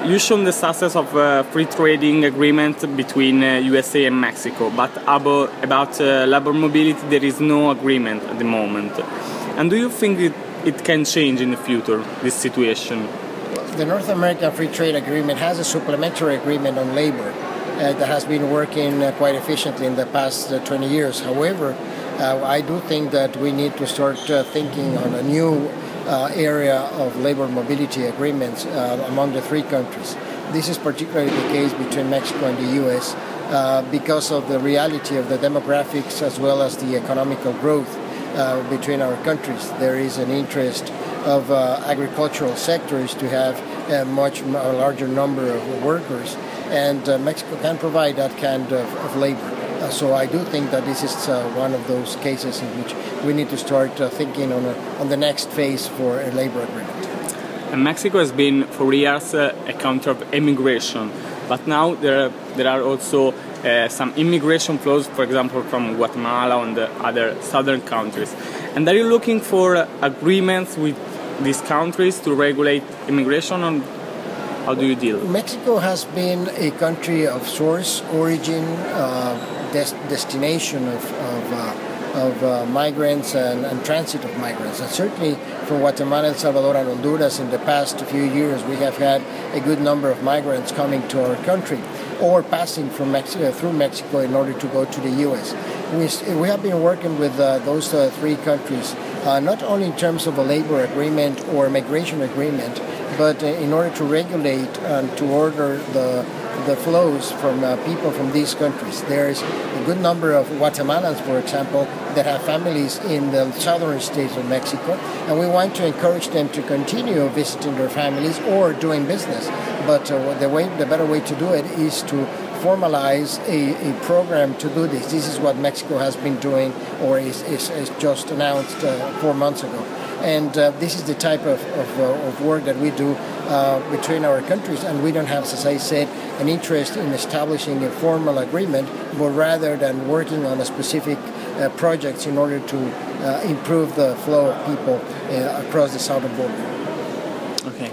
You shown the success of free trading agreement between USA and Mexico, but about labor mobility there is no agreement at the moment. And do you think it can change in the future, this situation? The North American Free Trade Agreement has a supplementary agreement on labor that has been working quite efficiently in the past 20 years. However, I do think that we need to start thinking on a new area of labor mobility agreements among the three countries. This is particularly the case between Mexico and the U.S. Because of the reality of the demographics as well as the economical growth between our countries. There is an interest of agricultural sectors to have a much larger number of workers, and Mexico can provide that kind of labor. So I do think that this is one of those cases in which we need to start thinking on the next phase for a labor agreement. And Mexico has been for years a country of immigration, but now there are also some immigration flows, for example, from Guatemala and the other southern countries. And are you looking for agreements with these countries to regulate immigration, or how do you deal? Mexico has been a country of source, origin, destination of migrants and transit of migrants. And certainly from Guatemala, El Salvador, and Honduras in the past few years, we have had a good number of migrants coming to our country or passing from Mexico, through Mexico in order to go to the U.S. We have been working with those three countries, not only in terms of a labor agreement or migration agreement, but in order to regulate and to order the flows from people from these countries. There is a good number of Guatemalans, for example, that have families in the southern states of Mexico, and we want to encourage them to continue visiting their families or doing business. But the better way to do it is to formalize a program to do this. This is what Mexico has been doing, or is just announced 4 months ago. And this is the type of work that we do between our countries, and we don't have, as I said, an interest in establishing a formal agreement, but rather than working on a specific projects in order to improve the flow of people across the southern border. Okay.